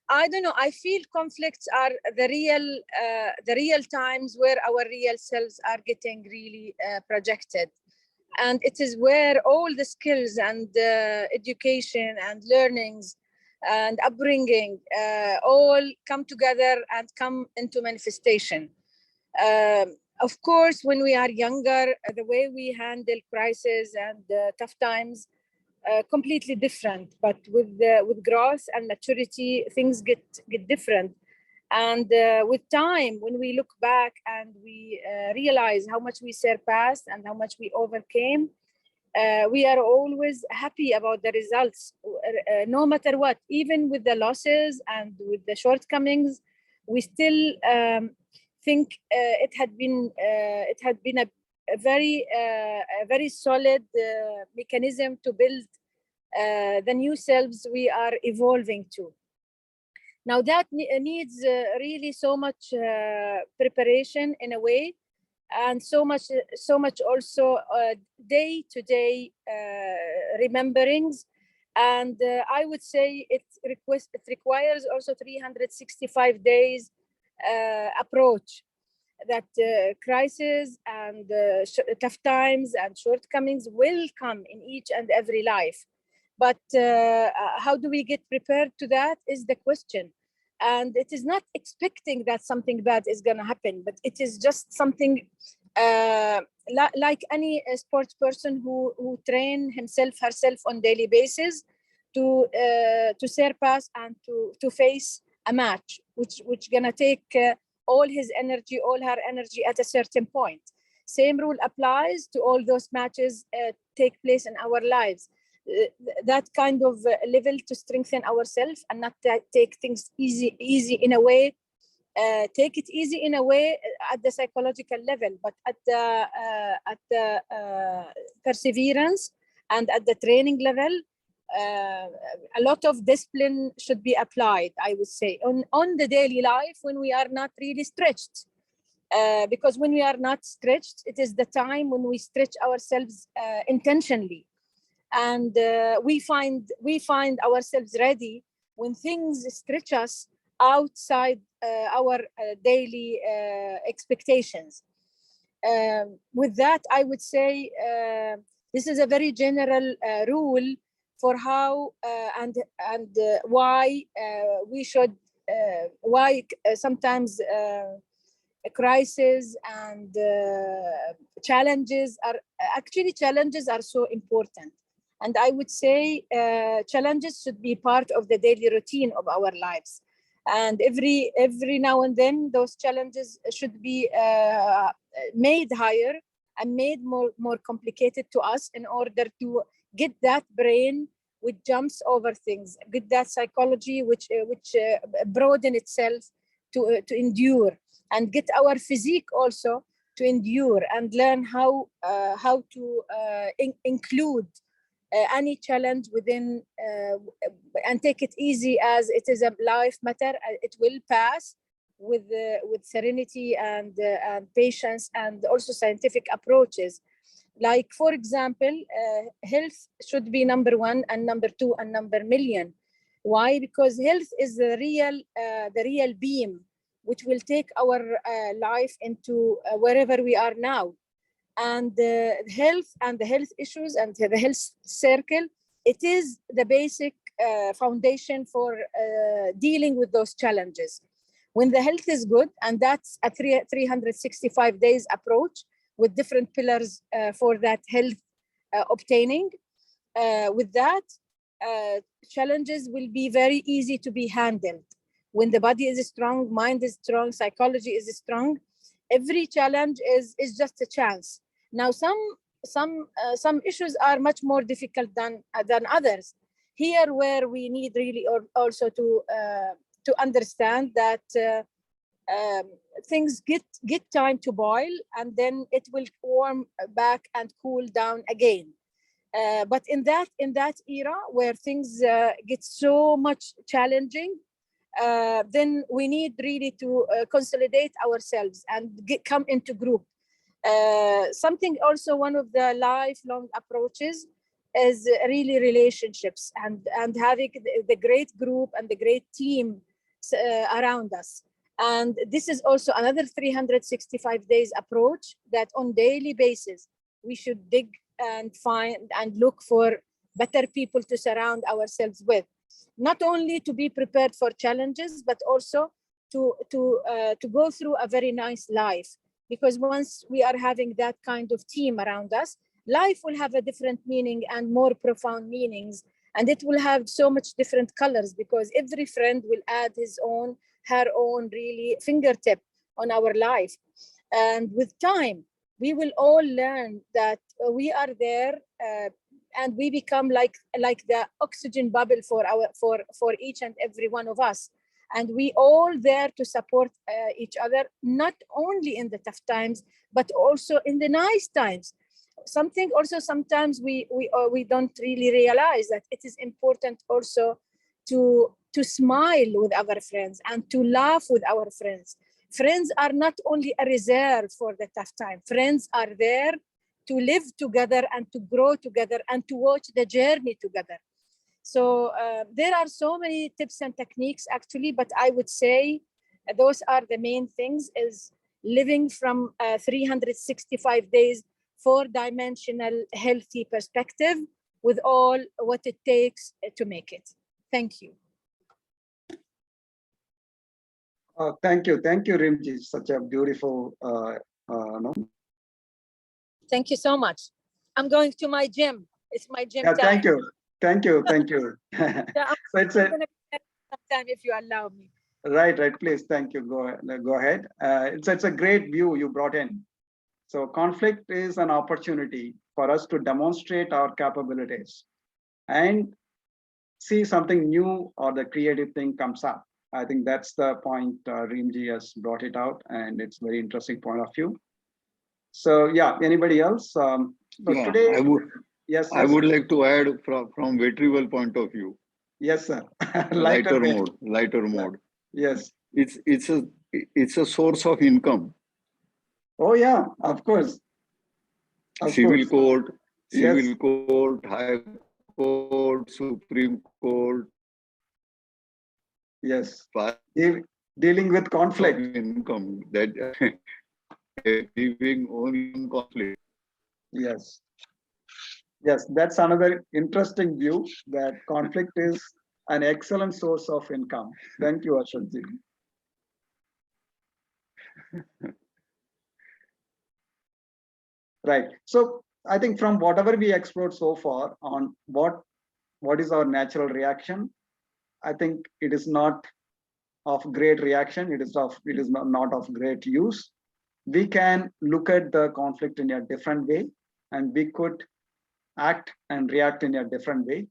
I don't know, I feel conflicts are the real times where our real selves are getting really projected. And it is where all the skills and education and learnings and upbringing all come together and come into manifestation. Of course, when we are younger, the way we handle crisis and tough times, completely different. But with growth and maturity, things get different. And with time, when we look back and we realize how much we surpassed and how much we overcame, we are always happy about the results, no matter what. Even with the losses and with the shortcomings, we still think it had been a very solid mechanism to build the new selves we are evolving to. Now that needs really so much preparation in a way, and so much also day-to-day rememberings. And I would say it requires also 365 days approach, that crisis and tough times and shortcomings will come in each and every life. But how do we get prepared to that is the question. And it is not expecting that something bad is going to happen, but it is just something like any sports person who train herself on daily basis to surpass and to face a match, which gonna take all his energy, all her energy at a certain point. Same rule applies to all those matches take place in our lives. That kind of level to strengthen ourselves and not take things easy in a way. Take it easy in a way at the psychological level, but at the perseverance and at the training level, a lot of discipline should be applied, I would say, on the daily life when we are not really stretched. Because when we are not stretched, it is the time when we stretch ourselves intentionally. And we find ourselves ready when things stretch us outside our daily expectations. With that, I would say this is a very general rule for how and why we should why sometimes a crisis and challenges are so important. And I would say challenges should be part of the daily routine of our lives. And every now and then, those challenges should be made higher and made more complicated to us in order to get that brain which jumps over things, get that psychology which broaden itself to endure, and get our physique also to endure and learn how to include any challenge within and take it easy, as it is a life matter. It will pass with serenity and patience, and also scientific approaches. Like, for example, health should be number one and number two and number million. Why? Because health is the real beam which will take our life into wherever we are now. And health and the health issues and the health circle, it is the basic foundation for dealing with those challenges. When the health is good, and that's a 365 days approach with different pillars for that health obtaining, with that, challenges will be very easy to be handled. When the body is strong, mind is strong, psychology is strong, every challenge is just a chance. Now, some issues are much more difficult than others. Here, where we need really also to understand that things get time to boil, and then it will warm back and cool down again. But in that era where things get so much challenging, then we need really to consolidate ourselves and come into group. Something also, one of the lifelong approaches is really relationships and having the great group and the great team around us. And this is also another 365 days approach, that on daily basis we should dig and find and look for better people to surround ourselves with, not only to be prepared for challenges, but also to go through a very nice life. Because once we are having that kind of team around us, life will have a different meaning and more profound meanings, and it will have so much different colors, because every friend will add his own her own really fingertip on our life. And with time, we will all learn that we are there, and we become like the oxygen bubble for each and every one of us. And we all there to support each other, not only in the tough times, but also in the nice times. Something also sometimes we don't really realize that it is important also to smile with our friends and to laugh with our friends. Friends are not only a reserve for the tough time. Friends are there to live together and to grow together and to watch the journey together. So there are so many tips and techniques actually, but I would say those are the main things: is living from 365 days, 4-dimensional healthy perspective with all what it takes to make it. Thank you. Thank you, Rimji. Such a beautiful. No? Thank you so much. I'm going to my gym. It's my gym time. Thank you. Yeah, So it's a sometime if you allow me. right. Please, thank you. Go ahead. It's a great view you brought in. So conflict is an opportunity for us to demonstrate our capabilities and see something new or the creative thing comes up. I think that's the point Reemji has brought it out, and it's very interesting point of view. So yeah, anybody else? So yeah, today, I would like to add from retrieval point of view. Yes, sir. lighter mode. Yes. It's a source of income. Oh yeah, of course. Civil court, high court, Supreme Court. Yes. Dealing with conflict. Income that living only in conflict. Yes, that's another interesting view, that conflict is an excellent source of income. Thank you, Ashokji. Right. So I think from whatever we explored so far on what is our natural reaction, I think it is not of great reaction. It is not of great use. We can look at the conflict in a different way, and we could act and react in a different way.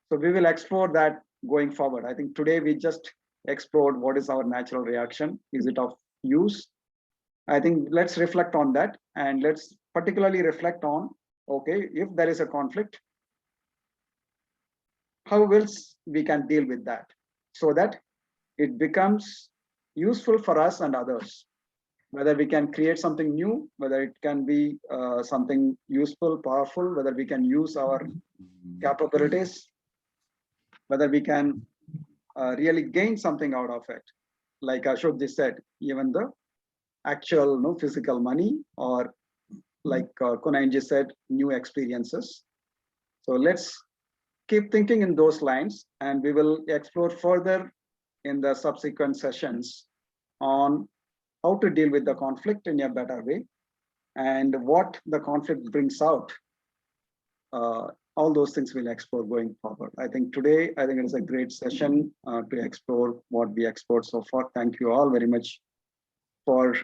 So we will explore that going forward. I think today we just explored what is our natural reaction. Is it of use? I think let's reflect on that, and let's particularly reflect on, okay, if there is a conflict, how else we can deal with that so that it becomes useful for us and others. Whether we can create something new, whether it can be something useful, powerful, whether we can use our capabilities, whether we can really gain something out of it. Like Ashok just said, even the actual physical money, or like Kunanji said, new experiences. So let's keep thinking in those lines, and we will explore further in the subsequent sessions on how to deal with the conflict in a better way and what the conflict brings out. All those things we'll explore going forward. I think today, it is a great session to explore what we explored so far. Thank you all very much for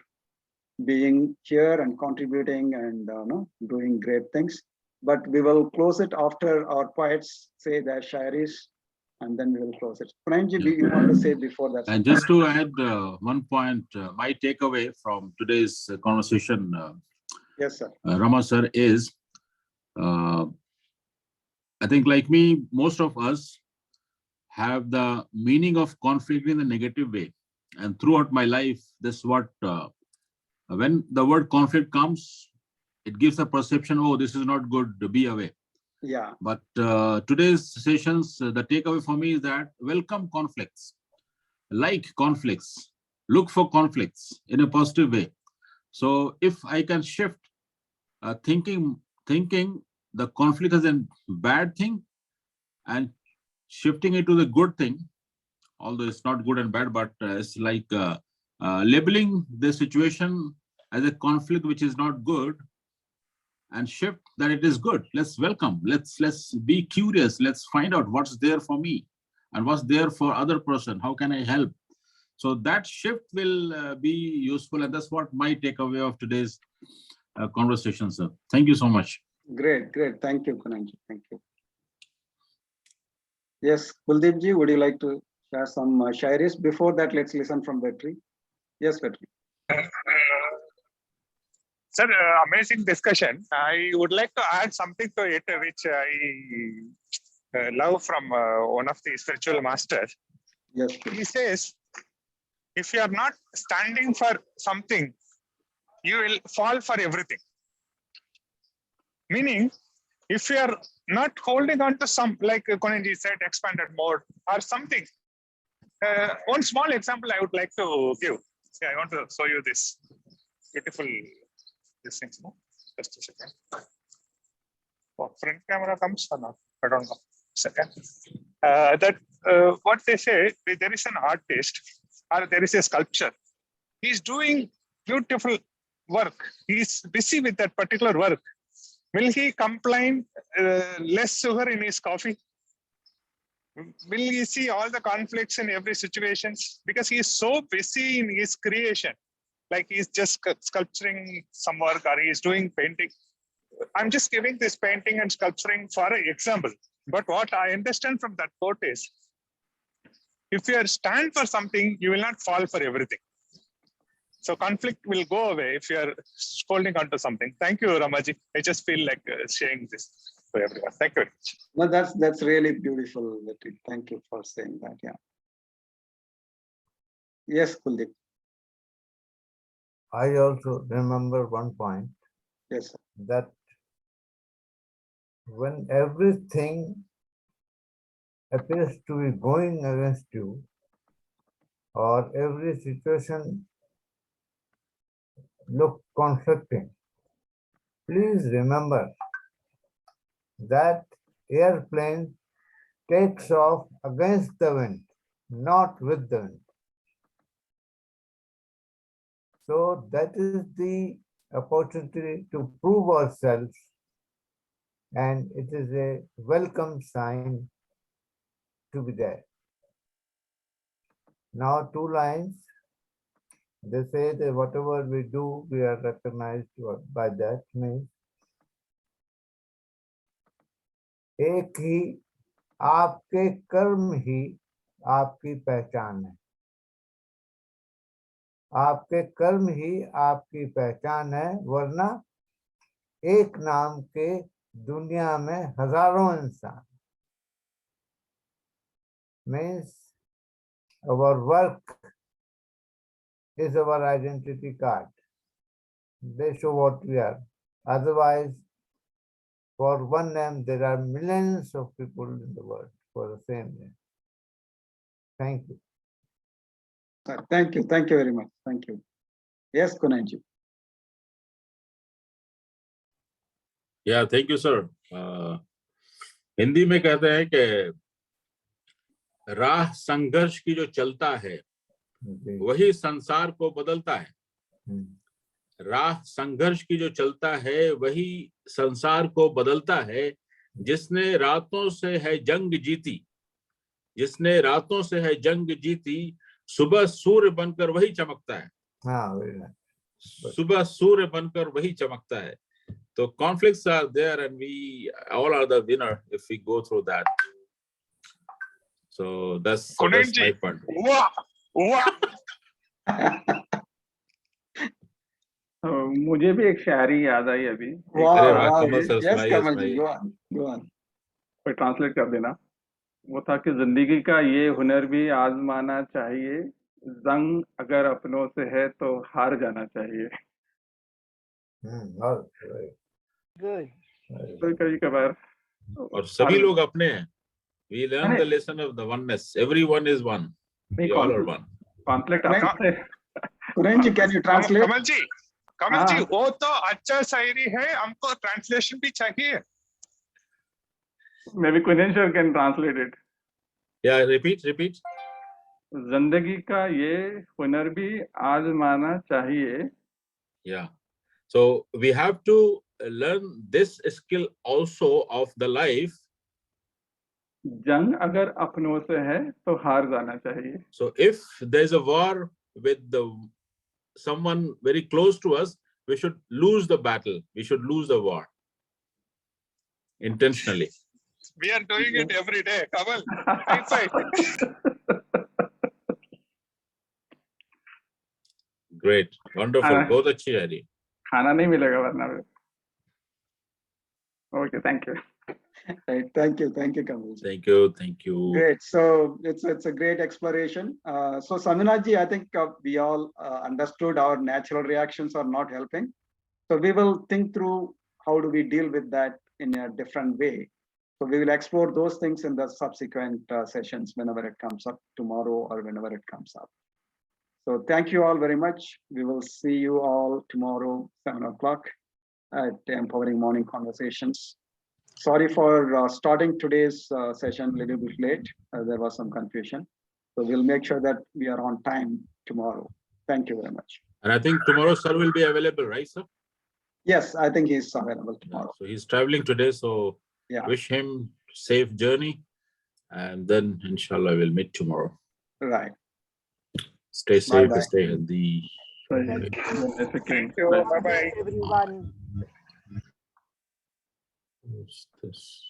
being here and contributing and doing great things. But we will close it after our poets say their shairis, and then we will close it. Pranji, you want to say before that? And just to add one point, my takeaway from today's conversation, yes, sir. Rama sir, is I think like me, most of us have the meaning of conflict in a negative way. And throughout my life, this is what, when the word conflict comes, it gives a perception, oh, this is not good, be away. Yeah. But today's sessions, the takeaway for me is that welcome conflicts, like conflicts, look for conflicts in a positive way. So if I can shift thinking the conflict as a bad thing and shifting it to the good thing, although it's not good and bad, but it's like labeling the situation as a conflict which is not good, and shift that it is good. Let's welcome, let's be curious, let's find out what's there for me and what's there for other person. How can I help? So that shift will be useful, and that's what my takeaway of today's conversation, sir. Thank you so much. Great, great. Thank you, Kunanji. Thank you. Yes, Kuldeep ji, would you like to share some shairis? Before that, let's listen from Vetri. Yes, Vetri. Sir, amazing discussion. I would like to add something to it, which I love from one of the spiritual masters. Yes. He says, if you are not standing for something, you will fall for everything. Meaning, if you are not holding on to some, like Konanji said, expanded mode or something. One small example I would like to give. Yeah, I want to show you this beautiful things. No? Just a second. Oh, front camera comes or not? I don't know. Second. What they say, there is an artist or there is a sculpture. He's doing beautiful work. He's busy with that particular work. Will he complain less sugar in his coffee? Will he see all the conflicts in every situation? Because he is so busy in his creation. Like he's just sculpturing some work or he's doing painting. I'm just giving this painting and sculpturing for an example. But what I understand from that quote is, if you stand for something, you will not fall for everything. So conflict will go away if you are holding on to something. Thank you, Ramaji. I just feel like sharing this to everyone. Thank you very much. No, that's really beautiful, Vetri. Thank you for saying that. Yeah. Yes, Kuldeep. I also remember one point. Yes, sir. That when everything appears to be going against you, or every situation look conflicting, please remember that airplane takes off against the wind, not with the wind. So that is the opportunity to prove ourselves, and it is a welcome sign to be there. Now 2 lines. They say that whatever we do, we are recognized by that. Means एक ही आपके कर्म ही आपकी पहचान है. आपके कर्म ही आपकी पहचान है, वरना एक नाम के दुनिया में हजारों इंसान. Means our work is our identity card. They show what we are. Otherwise, for one name, there are millions of people in the world for the same name. Thank you. Thank you. Thank you very much. Thank you. Yes, Kunanji. Yeah, thank you, sir. Hindi में कहते हैं कि राह संघर्ष की जो चलता है वही संसार को बदलता है. राह संघर्ष की जो चलता है वही संसार को बदलता है. जिसने रातों से है जंग जीती, जिसने रातों से है जंग जीती, सुबह सूर्य बनकर वही चमकता है. सुबह सूर्य बनकर वही चमकता है. So conflicts are there and we all are the winner if we go through that. So that's my point. मुझे भी एक शायरी याद आई अभी. कोई ट्रांसलेट कर देना. वो था कि जिंदगी का ये हुनर भी आजमाना चाहिए, जंग अगर अपनों से है तो हार जाना चाहिए. कभी कभार और सभी लोग अपने हैं. We learn the lesson of the oneness. Everyone is one. We all are one. Conflict. Kunanji, can you translate? कमल जी, वो तो अच्छा शायरी है, हमको ट्रांसलेशन भी चाहिए. Maybe Kunanji can translate it. Yeah, repeat. जिंदगी का ये हुनर भी आजमाना चाहिए. Yeah. So we have to learn this skill also of the life, जंग अगर अपनों से है तो हार जाना चाहिए. So if there's a war with someone very close to us, we should lose the battle. We should lose the war intentionally. We are doing it every day. Kamal, hindsight. Great, wonderful. बहुत अच्छी है जी. खाना नहीं मिलेगा वरना. Okay, thank you. Right. Thank you, Kamal. Thank you, thank you. Great. So it's a great exploration. So Saminaji, I think we all understood our natural reactions are not helping. So we will think through how do we deal with that in a different way. So we will explore those things in the subsequent sessions whenever it comes up tomorrow or whenever it comes up. So thank you all very much. We will see you all tomorrow, 7 o'clock at Empowering Morning Conversations. Sorry for starting today's session a little bit late. There was some confusion. So we'll make sure that we are on time tomorrow. Thank you very much. And I think tomorrow sir will be available, right, sir? Yes, I think he's available tomorrow. So he's traveling today, so yeah, wish him safe journey, and then inshallah we'll meet tomorrow. Right. Stay safe, Bye-bye. stay healthy. Thank you. Bye-bye. Everyone. What's this?